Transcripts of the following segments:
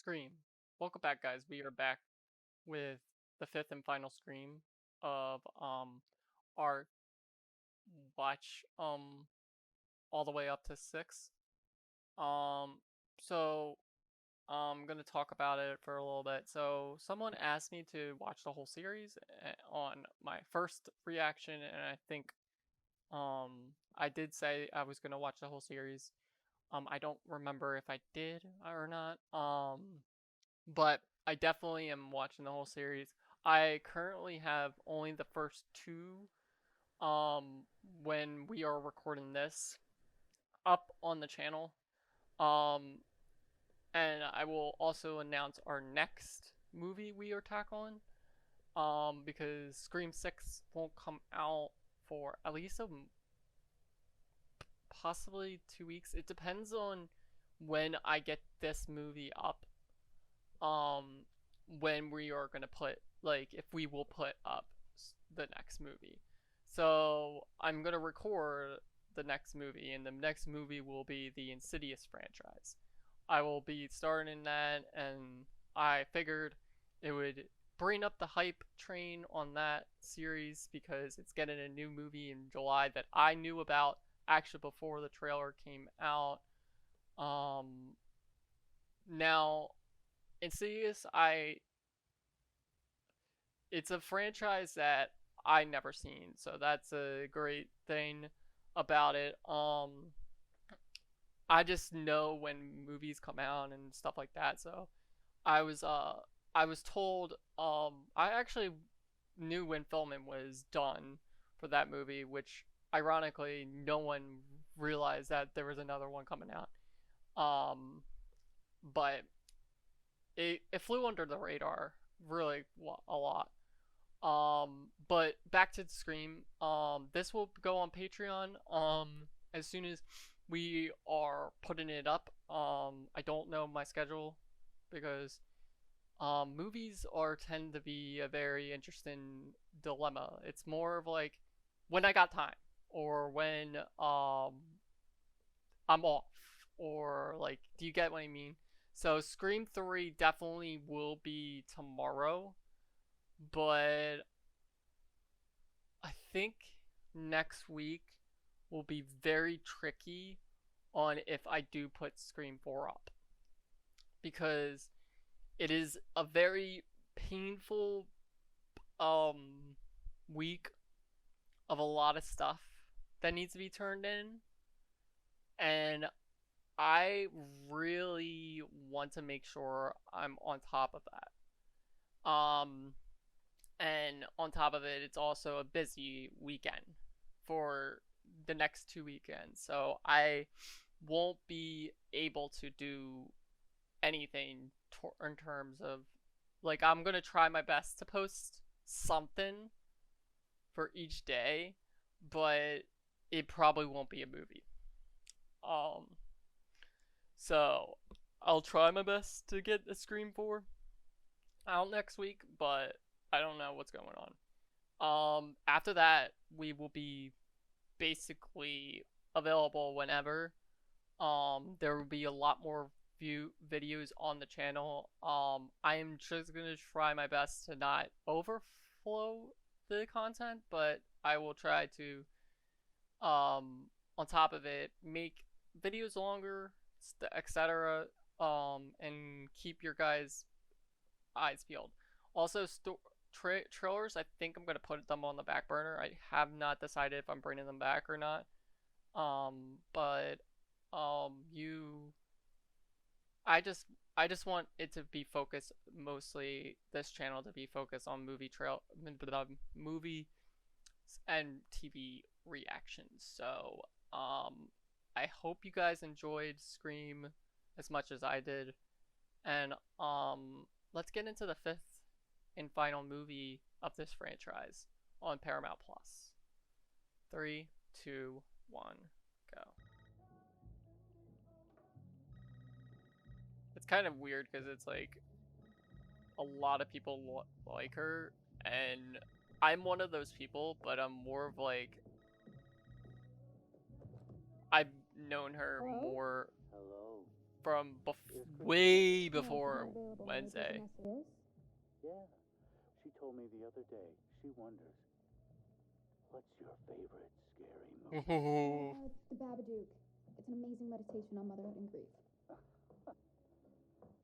Scream. Welcome back, guys. We are back with the fifth and final Scream of our watch all the way up to 6. Um so I'm gonna talk about it for a little bit. So someone asked me to watch the whole series on my first reaction, and I think I did say I was gonna watch the whole series. I don't remember if I did or not. But I definitely am watching the whole series. I currently have only the first two when we are recording this up on the channel. Um and I will also announce our next movie we are tackling. Because Scream 6 won't come out for at least possibly 2 weeks. It depends on when I get this movie up. When we are gonna put, like, if we will put up the next movie. So I'm gonna record the next movie, and the next movie will be the Insidious franchise. I will be starting that, and I figured it would bring up the hype train on that series because it's getting a new movie in July that I knew about actually before the trailer came out. Now Insidious, it's a franchise that I never seen, so that's a great thing about it. I just know when movies come out and stuff like that, so I was told, I actually knew when filming was done for that movie, which ironically no one realized that there was another one coming out. But it flew under the radar really a lot. But back to Scream. This will go on Patreon. As soon as we are putting it up. I don't know my schedule because movies tend to be a very interesting dilemma. It's more of like when I got time or when I'm off, or like, do you get what I mean? So Scream 3 definitely will be tomorrow, but I think next week will be very tricky on if I do put Scream 4 up, because it is a very painful week of a lot of stuff that needs to be turned in, and I really want to make sure I'm on top of that. And on top of it, it's also a busy weekend for the next 2 weekends, so I won't be able to do anything in terms of, like, I'm gonna try my best to post something for each day, but it probably won't be a movie. So I'll try my best to get a Scream 4 out next week, but I don't know what's going on. After that, we will be basically available whenever. There will be a lot more videos on the channel. I am just gonna try my best to not overflow the content, but I will try to, on top of it, make videos longer, etc. And keep your guys' eyes peeled. Also, trailers, I think I'm gonna put them on the back burner. I have not decided if I'm bringing them back or not. But I just want it to be focused, mostly this channel to be focused on movie and TV reactions. So I hope you guys enjoyed Scream as much as I did, and let's get into the fifth and final movie of this franchise on Paramount Plus. 3, 2, 1, go. It's kind of weird because it's like a lot of people like her, and I'm one of those people, but I'm more of like, I've known her more. Hello. from way before Wednesday. Yeah, she told me the other day. She wonders, what's your favorite scary movie? The Babadook. It's an amazing meditation on motherhood and grief.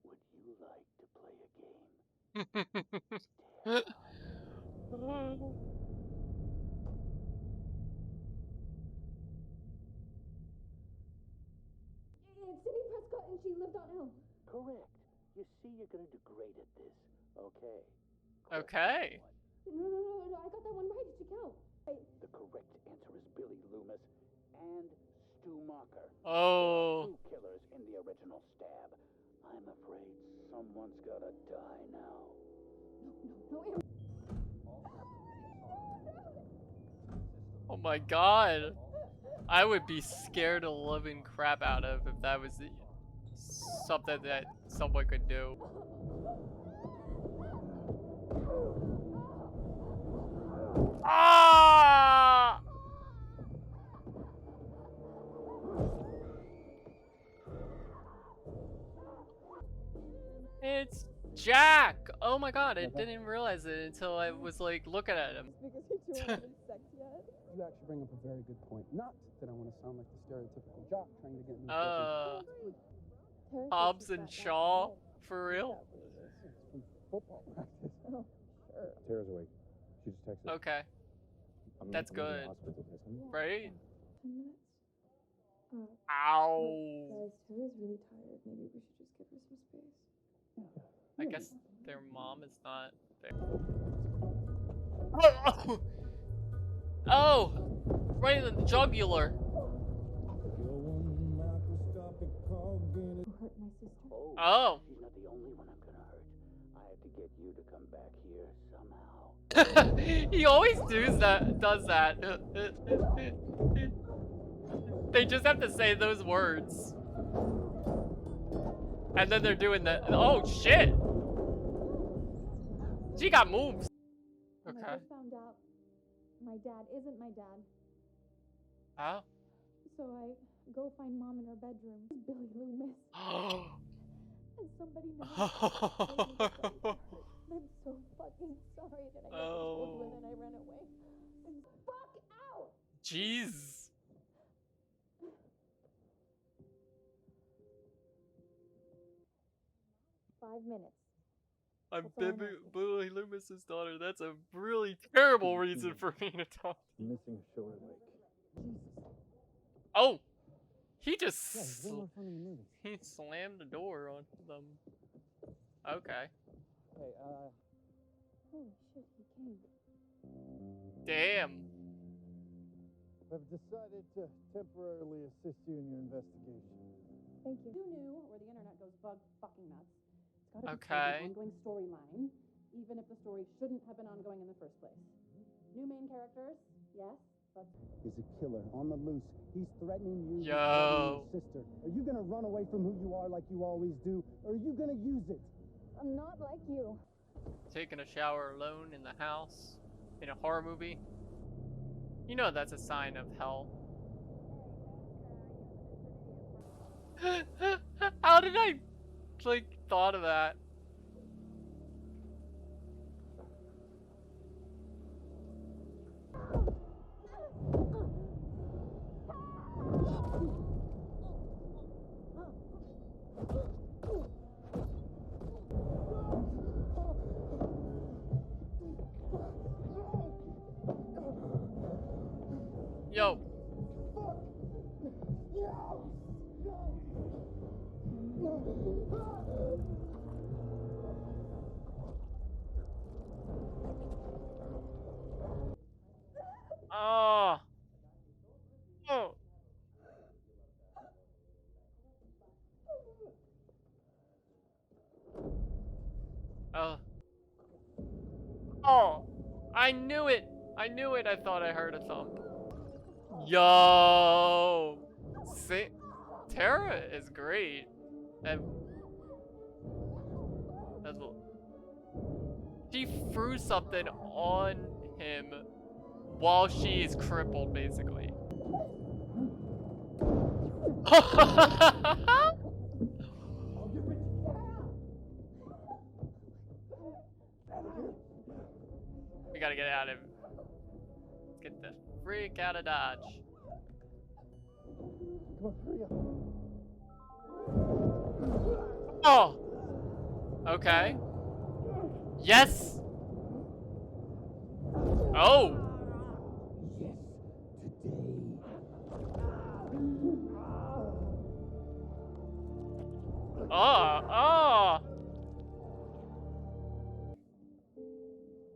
Would you like to play a game? It's Sidney Prescott and she lived on Elm. Correct. You see, you're gonna do great at this. Okay. Okay. No, I got that one right. Did you count? The correct answer is Billy Loomis and Stu Macher. Oh. Two killers in the original stab. I'm afraid someone's gotta die now. No, Oh my god. I would be scared the living crap out of if that was something that someone could do. Ah! It's Jack! Oh my god, I didn't realize it until I was like looking at him. because you two haven't sex yet. You actually bring up a very good point. Not that I want to sound like the stereotypical jock trying to get in the Hobbs and Shaw? For real? from football practice. Oh, sure. Tara's awake. She just texted. Okay. That's I'm in good. the hospital. Right? 10 minutes? Ow! Guys, Tara's really tired. Maybe we should just give her some space. I guess their mom is not there. Oh! Right in the jugular. You hurt my sister? Oh! She's not the only one I'm gonna hurt. I have to get you to come back here somehow. He always does that. They just have to say those words. And then they're doing that. Oh shit! She got moves. When Okay. I just found out my dad isn't my dad. Oh. So I go find mom in her bedroom. Billy Loomis. And somebody knows. I'm so fucking sorry that I never told you and then I ran away. And fuck out! Jeez. 5 minutes. I'm That's all I know. Billy Loomis's daughter. That's a really terrible reason for me to talk. Missing shoulder leg. Oh! He just Yeah, it's way more fun in the movie. he slammed the door on them. Okay. Hey, Holy shit, he came. Damn. I've decided to temporarily assist you in your investigation. Thank you. Who knew where the internet goes bug fucking nuts? It's gotta be Okay. an ongoing storyline, even if the story shouldn't have been ongoing in the first place. New main characters, yes, but He's a killer on the loose. He's threatening you. Yo. He's threatening your sister. Are you gonna run away from who you are like you always do, or are you gonna use it? I'm not like you. Taking a shower alone in the house in a horror movie. You know that's a sign of hell. How did I like thought of that? Yo. Oh. Oh. Oh. Oh. I knew it. I knew it. I thought I heard a thump. Yo. See, Tara is great. And she threw something on him while she is crippled, basically. out of. Let's get the freak out of Dodge. Come on, hurry up. Oh! Okay. Yes! Oh! Yes, today. Oh!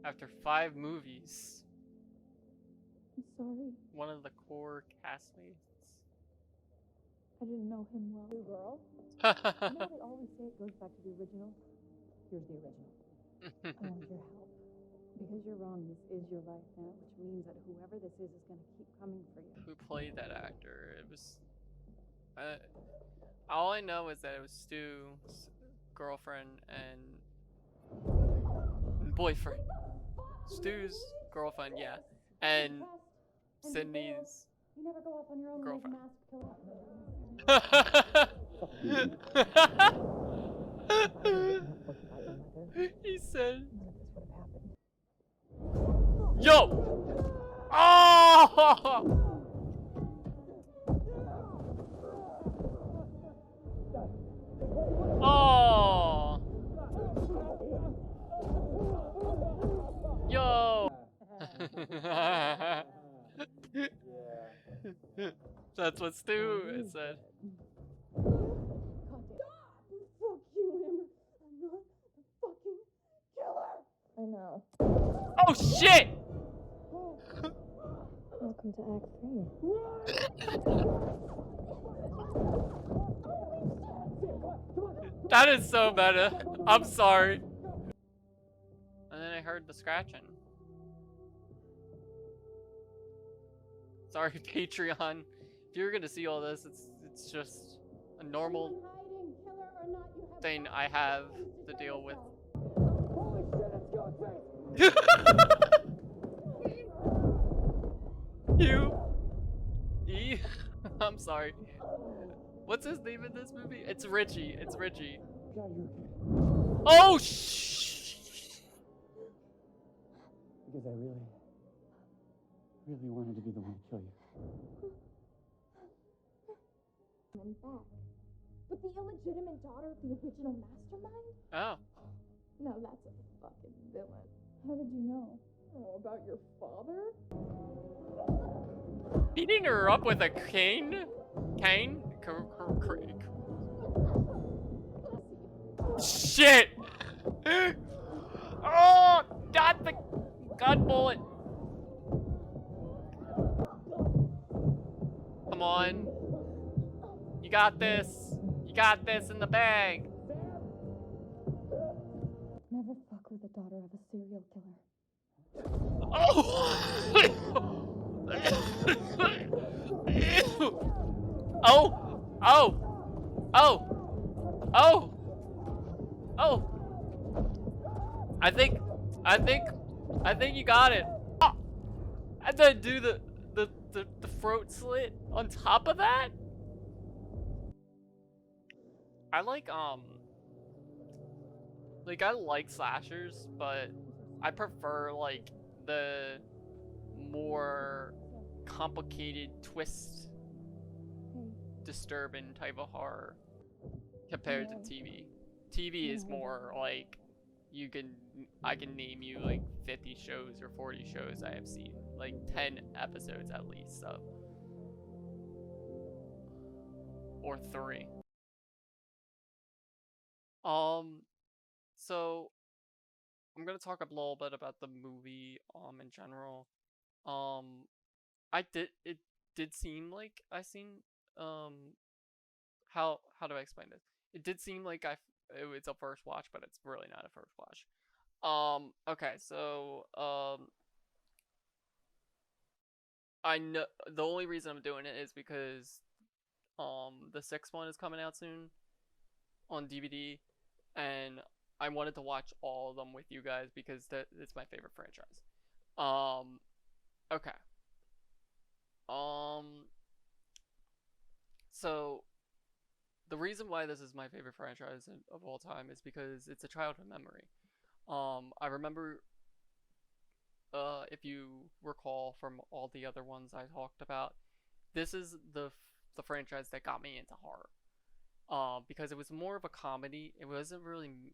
After 5 movies, I'm sorry. one of the core castmates. I didn't know him well. New girl. You know they always say it goes back to the original? Here's the original. I want your help. Because you're wrong, this is your life now, which means that whoever this is going to keep coming for you. Who played that actor? It was. All I know is that it was Stu's girlfriend and boyfriend. Stu's girlfriend, yeah, and Sydney's You never go off on your own girlfriend. He said, "Yo, oh, oh, yo." That's what Stu said. Fuck you, Amber. I'm not the fucking killer. I know. Oh shit! Welcome to Act 3. That is so meta. I'm sorry. And then I heard the scratching. Sorry, Patreon. If you're gonna see all this, it's just a normal thing I have to deal with. Holy shit, it's Ghostface! I'm sorry. What's his name in this movie? It's Richie. It's Richie. God, you're okay. Oh shh! Because I really wanted to be the one to kill you. And back. But the illegitimate daughter of the original mastermind? Oh. No, that's a fucking villain. How did you know? Oh, about your father? Beating her up with a cane? Cane? Shit! Oh! Got the gun bullet! Come on. You got this. You got this in the bag. Never fuck with the daughter of a serial killer. Oh! Oh! Oh! Oh! Oh! Oh! I think you got it. Oh! And then do the throat slit on top of that? I like I like slashers, but I prefer like the more complicated twist disturbing type of horror compared to TV. TV is more like I can name you like 50 shows or 40 shows I have seen, like 10 episodes at least of, or 3. So I'm gonna talk a little bit about the movie in general. It did seem like I seen how do I explain this? It did seem like it's a first watch, but it's really not a first watch. Okay, so I know the only reason I'm doing it is because the 6th one is coming out soon on DVD, and I wanted to watch all of them with you guys because it's my favorite franchise. Okay. So the reason why this is my favorite franchise of all time is because it's a childhood memory. I remember if you recall from all the other ones I talked about, this is the franchise that got me into horror. Because it was more of a comedy. It wasn't really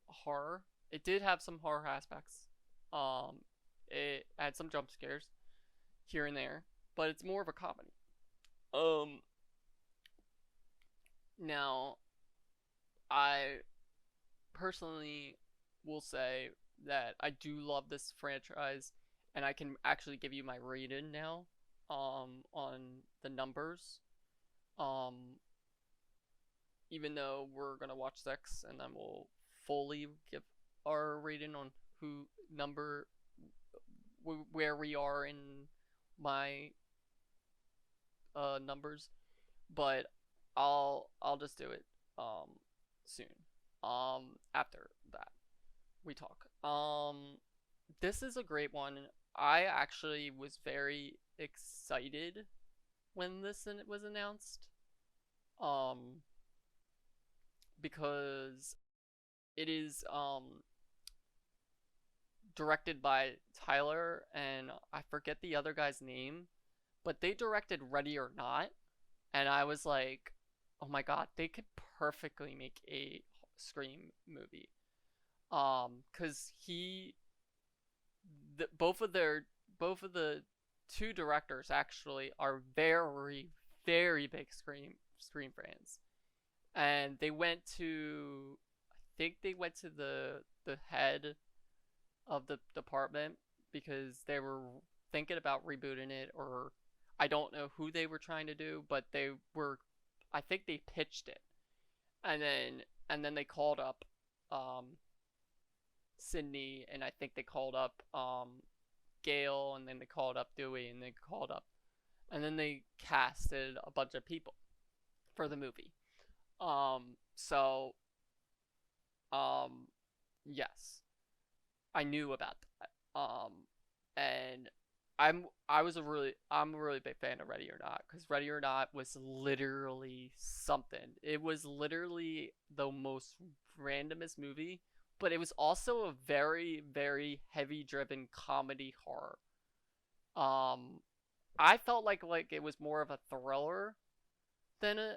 horror. It did have some horror aspects. It had some jump scares here and there, but it's more of a comedy. Now, I personally will say that I do love this franchise, and I can actually give you my rating now, on the numbers. Even though we're gonna watch 6, and then we'll fully give our rating on where we are in my numbers, but I'll just do it soon. After that we talk. This is a great one. I actually was very excited when this was announced. Because it is directed by Tyler, and I forget the other guy's name, but they directed Ready or Not, and I was like, oh my god, they could perfectly make a Scream movie. Cause both of the two directors actually are very, very big Scream fans, and I think they went to the head of the department because they were thinking about rebooting it, or I don't know who they were trying to do, but I think they pitched it, and then they called up Sydney, and I think they called up Gail, and then they called up Dewey, and then they casted a bunch of people for the movie. Yes, I knew about that. And I'm a really big fan of Ready or Not, because Ready or Not was literally something. It was literally the most randomest movie, but it was also a very, very heavy driven comedy horror. I felt like it was more of a thriller than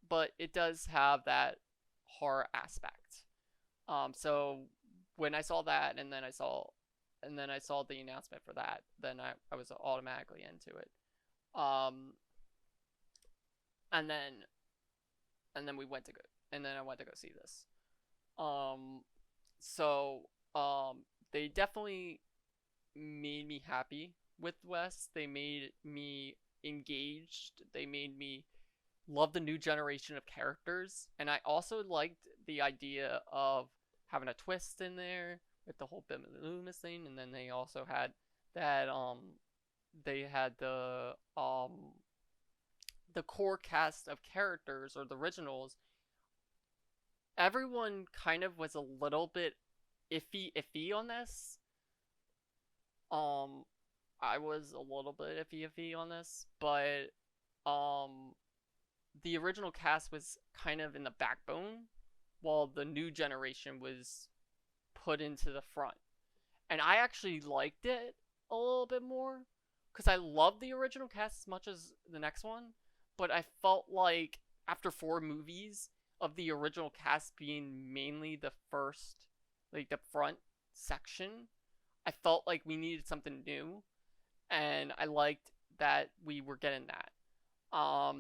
but it does have that horror aspect. So when I saw that, and then I saw the announcement for that, then I was automatically into it. And then we went to go, and then I went to go see this. They definitely made me happy with Wes. They made me engaged. They made me love the new generation of characters, and I also liked the idea of having a twist in there with the whole Bettinelli Loomis thing, and then they also had that they had the core cast of characters, or the originals. Everyone kind of was a little bit iffy on this. I was a little bit iffy on this, but the original cast was kind of in the backbone, while the new generation was put into the front. And I actually liked it a little bit more, because I love the original cast as much as the next one, but I felt like after 4 movies of the original cast being mainly the first, the front section, I felt like we needed something new, and I liked that we were getting that.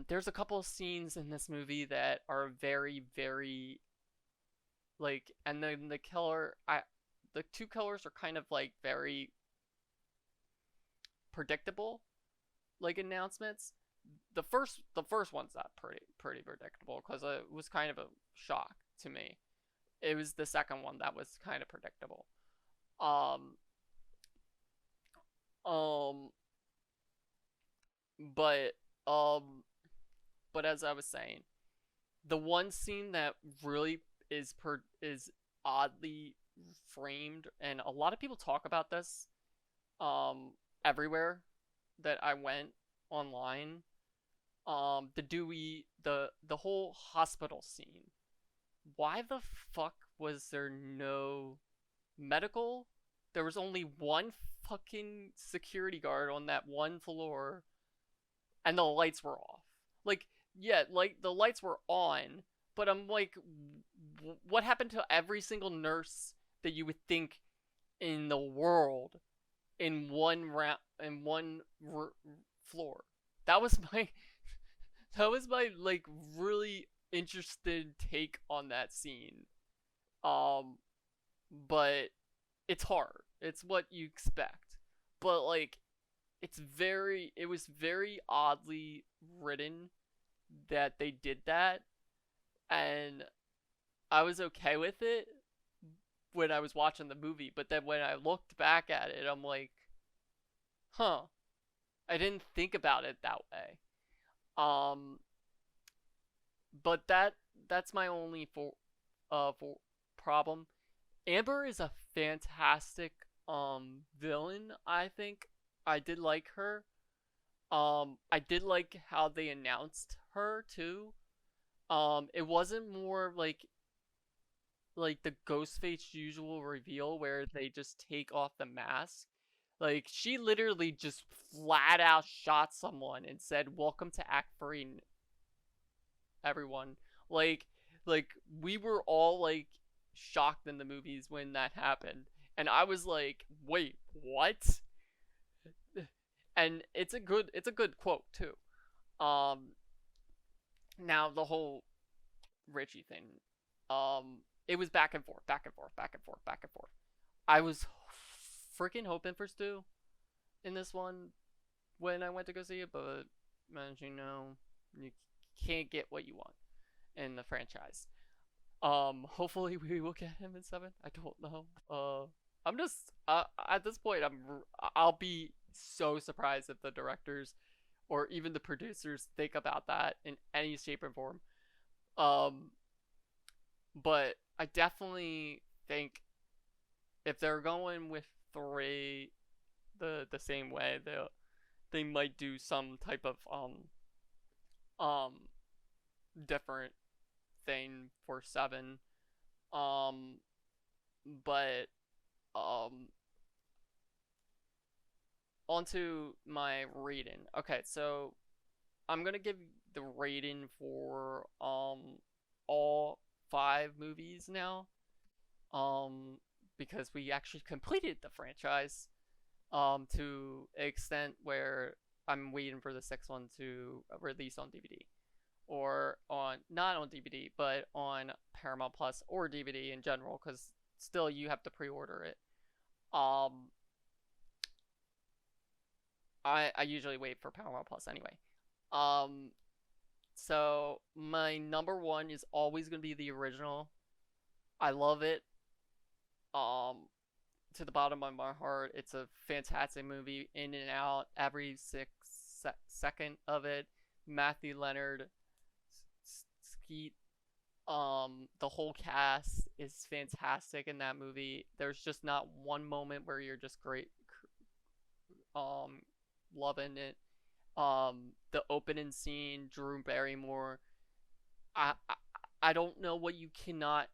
There's a couple of scenes in this movie that are very, very, and then the two killers are kind of very predictable, announcements. The first one's not pretty predictable, because it was kind of a shock to me. It was the second one that was kind of predictable. But as I was saying, the one scene that really is oddly framed, and a lot of people talk about this everywhere that I went online, the whole hospital scene. Why the fuck was there no medical, there was only one fucking security guard on that one floor, and the lights were off. Like, yeah, like the lights were on, but I'm like, what happened to every single nurse that you would think in the world in one floor? That was my like really interested take on that scene. But it's hard. It's what you expect. But like it was very oddly written that they did that, and I was okay with it when I was watching the movie, but then when I looked back at it, I'm like, huh, I didn't think about it that way. But that's my only for problem. Amber is a fantastic villain, I think. I did like her. I did like how they announced her too. It wasn't more like the Ghostface usual reveal where they just take off the mask. Like, she literally just flat out shot someone and said, "Welcome to Act 3, everyone." Like, we were all, like, shocked in the movies when that happened. And I was like, wait, what? And it's a good quote, too. Now, the whole Richie thing, it was back and forth, back and forth, back and forth, back and forth. I was freaking hoping for Stu in this one when I went to go see it, but as you know, you can't get what you want in the franchise. Hopefully we will get him in 7. I don't know. I'm just at this point I'll be so surprised if the directors or even the producers think about that in any shape or form. But I definitely think if they're going with 3 the same way, they might do some type of different thing for 7. But onto my rating. Okay, so I'm gonna give the rating for all 5 movies now. Because we actually completed the franchise to an extent where I'm waiting for the 6th one to release on DVD. Or not on DVD, but on Paramount Plus or DVD in general, because still you have to pre-order it. I usually wait for Paramount Plus anyway. So my number 1 is always gonna be the original. I love it. To the bottom of my heart, it's a fantastic movie, in and out, every second of it. Matthew Leonard, Skeet, the whole cast is fantastic in that movie. There's just not one moment where you're just great, loving it. The opening scene, Drew Barrymore. I don't know what you cannot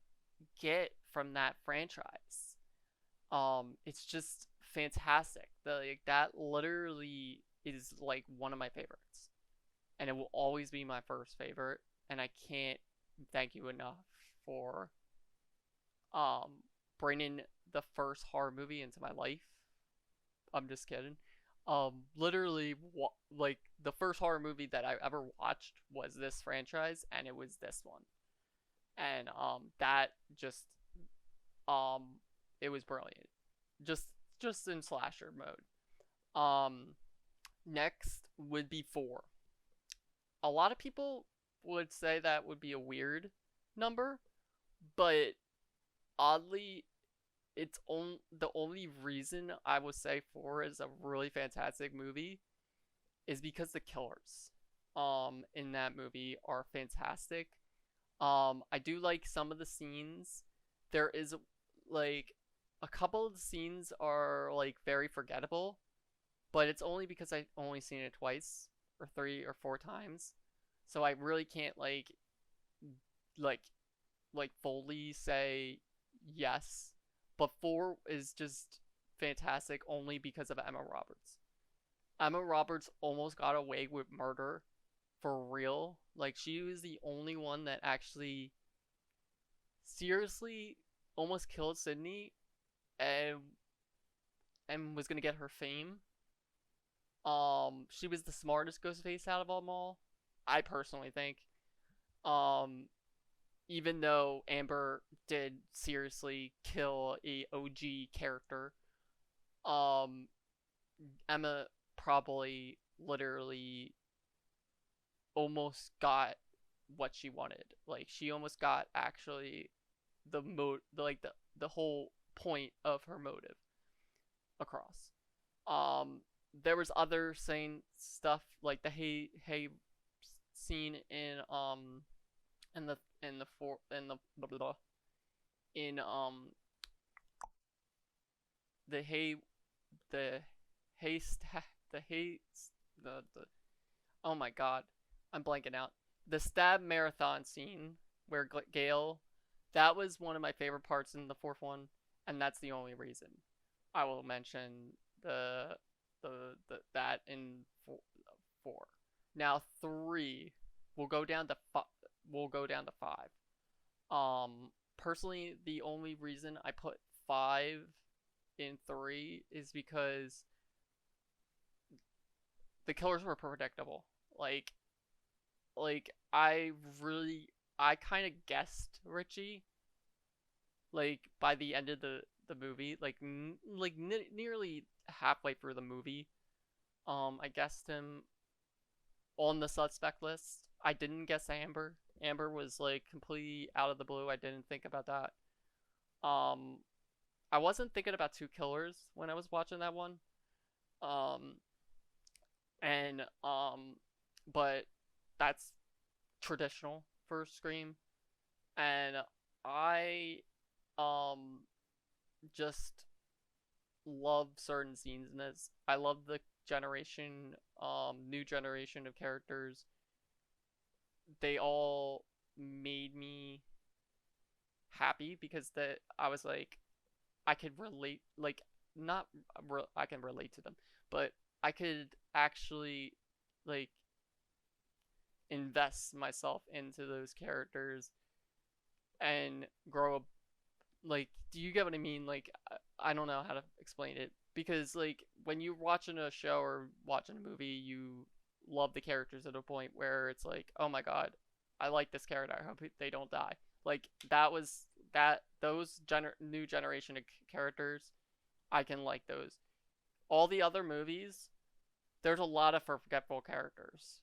get from that franchise. It's just fantastic. That literally is like one of my favorites, and it will always be my first favorite. And I can't thank you enough for bringing the first horror movie into my life. I'm just kidding. Literally, like the first horror movie that I ever watched was this franchise, and it was this one. And that just it was brilliant. Just in slasher mode. Next would be 4. A lot of people would say that would be a weird number, but oddly, the only reason I would say 4 is a really fantastic movie is because the killers in that movie are fantastic. I do like some of the scenes. There is like a couple of the scenes are like very forgettable, but it's only because I've only seen it twice or 3 or 4 times. So I really can't like fully say yes. But 4 is just fantastic only because of Emma Roberts. Emma Roberts almost got away with murder for real. Like, she was the only one that actually seriously almost killed Sydney and was gonna get her fame. She was the smartest Ghostface out of them all, I personally think. Even though Amber did seriously kill a OG character, Emma probably literally almost got what she wanted. Like, she almost got actually the whole point of her motive across. There was other same stuff like the hey scene in the oh my god, I'm blanking out. The stab marathon scene where Gale, that was one of my favorite parts in the 4th one, and that's the only reason I will mention that in 4. Now 3 will go down to 5. Personally, the only reason I put 5 in 3 is because the killers were predictable. Like I kind of guessed Richie. Like, by the end of the movie, nearly halfway through the movie, I guessed him on the suspect list. I didn't guess Amber. Amber was like completely out of the blue. I didn't think about that. I wasn't thinking about 2 killers when I was watching that one. But that's traditional for Scream, and I just love certain scenes in this. I love the new generation of characters. They all made me happy because I was like, I could relate, like, I can relate to them, but I could actually, like, invest myself into those characters and grow up. Like, do you get what I mean? Like, I don't know how to explain it, because, like, when you're watching a show or watching a movie, you love the characters at a point where it's like, oh my god, I like this character, I hope they don't die. Like, those new generation of characters, I can like those. All the other movies, there's a lot of forgetful characters,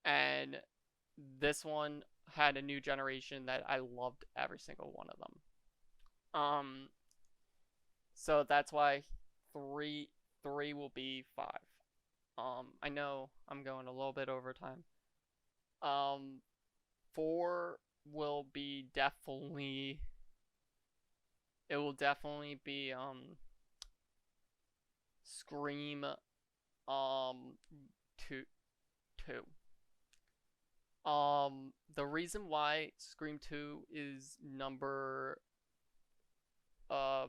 and this one had a new generation that I loved every single one of them. So that's why 3 will be 5. I know I'm going a little bit over time. 4 will be definitely, it will definitely be Scream 2. The reason why Scream 2 is number 4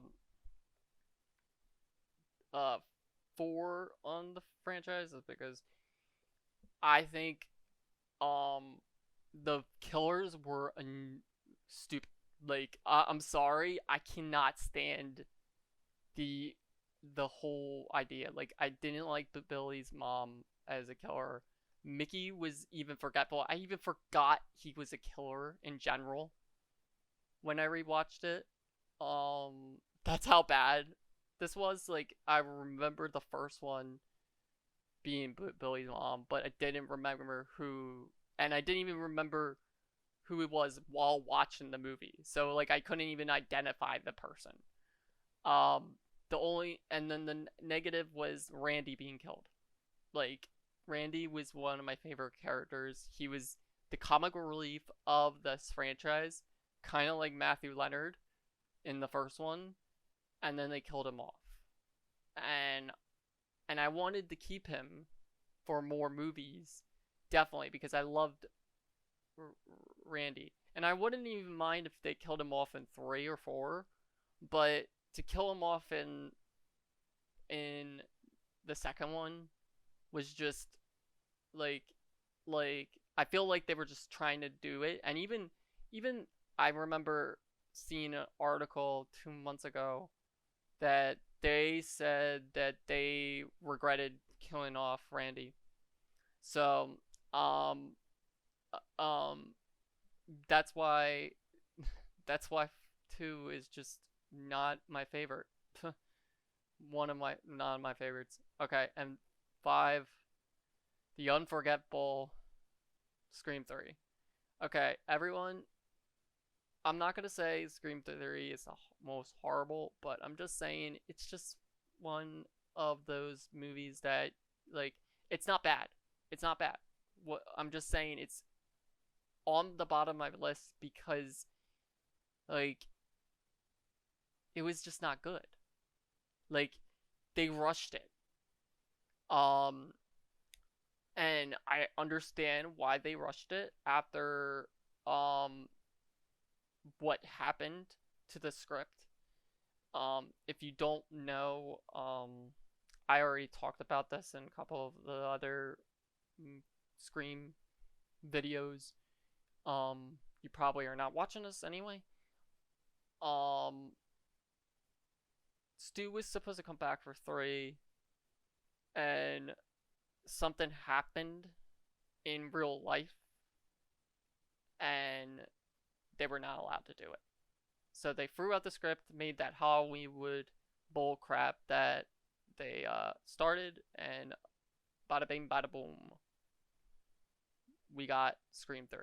on the franchise is because I think the killers were stupid. Like, I'm sorry, I cannot stand the whole idea. Like, I didn't like Billy's mom as a killer. Mickey was even forgetful. I even forgot he was a killer in general when I rewatched it. That's how bad this was. Like, I remember the first one being Billy's mom, but I didn't remember who, and I didn't even remember who it was while watching the movie. So, like, I couldn't even identify the person. And then the negative was Randy being killed. Like, Randy was one of my favorite characters. He was the comic relief of this franchise, kind of like Matthew Leonard in the first one, and then they killed him off. And I wanted to keep him for more movies, definitely, because I loved Randy. And I wouldn't even mind if they killed him off in 3 or 4, but to kill him off in the second one was just like I feel like they were just trying to do it. And even I remember seeing an article 2 months ago that they said that they regretted killing off Randy. So that's why 2 is just not my favorite. Not my favorites. Okay, and 5, the unforgettable Scream 3. Okay, everyone, I'm not gonna say Scream 3 is the most horrible, but I'm just saying it's just one of those movies that, like, it's not bad. It's not bad. What I'm just saying, it's on the bottom of my list because, like, it was just not good. Like, they rushed it. And I understand why they rushed it after what happened to the script. If you don't know, I already talked about this in a couple of the other Scream videos. You probably are not watching this anyway. Stu was supposed to come back for 3, and something happened in real life, and they were not allowed to do it. So they threw out the script, made that Hollywood bull crap that they started, and bada bing, bada boom. We got Scream 3.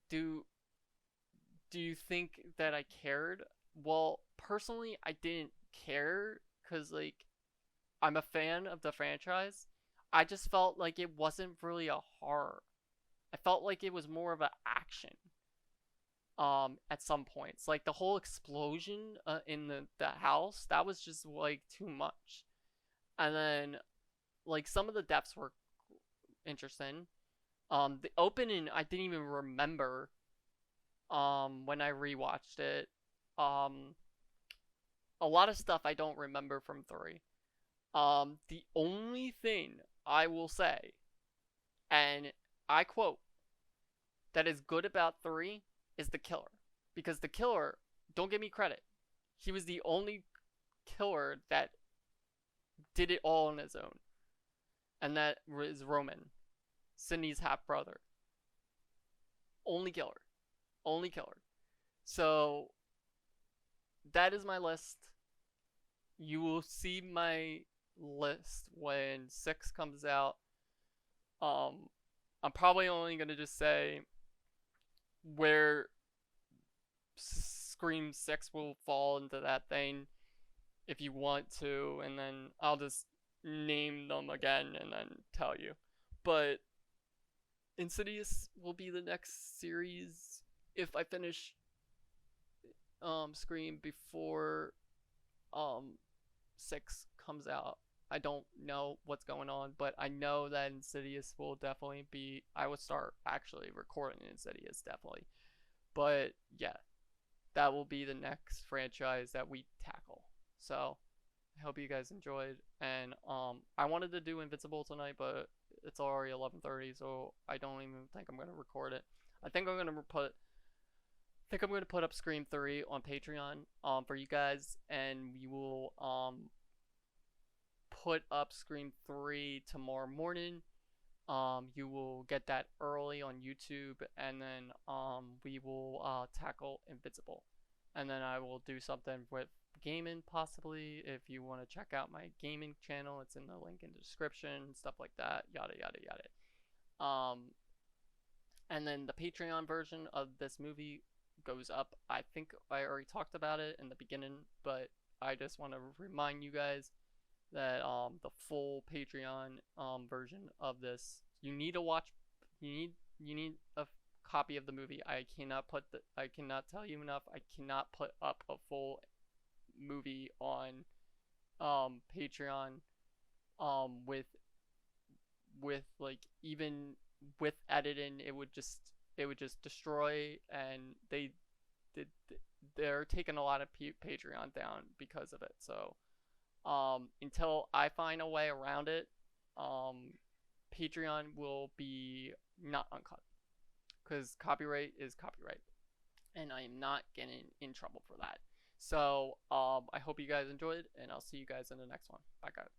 Do you think that I cared? Well, personally, I didn't care because, like, I'm a fan of the franchise. I just felt like it wasn't really a horror. I felt like it was more of an action. At some points, like the whole explosion in the house, that was just like too much. And then, like, some of the deaths were interesting. The opening I didn't even remember. When I rewatched it, a lot of stuff I don't remember from 3. The only thing I will say, and I quote, that is good about 3 is the killer. Because the killer, don't give me credit, he was the only killer that did it all on his own. And that was Roman, Sydney's half brother. Only killer. Only killer. So that is my list. You will see my list when 6 comes out. I'm probably only gonna just say where Scream 6 will fall into that thing if you want to, and then I'll just name them again and then tell you. But Insidious will be the next series if I finish Scream before 6 comes out. I don't know what's going on, but I know that Insidious will definitely be, I will start actually recording Insidious, definitely. But yeah, that will be the next franchise that we tackle. So I hope you guys enjoyed, and I wanted to do Invincible tonight, but it's already 11:30, so I don't even think I'm gonna record it. I think I'm gonna put up Scream 3 on Patreon for you guys, and we will put up Scream 3 tomorrow morning. You will get that early on YouTube, and then we will tackle Invincible, and then I will do something with gaming possibly. If you want to check out my gaming channel, it's in the link in the description, stuff like that, yada yada yada. And then the Patreon version of this movie goes up. I think I already talked about it in the beginning, but I just want to remind you guys that the full Patreon version of this, you need to watch. You need a copy of the movie. I cannot tell you enough. I cannot put up a full movie on Patreon with like, even with editing, it would just destroy, and they're taking a lot of Patreon down because of it. So until I find a way around it, Patreon will be not uncut, because copyright is copyright, and I am not getting in trouble for that. So I hope you guys enjoyed, and I'll see you guys in the next one. Bye guys.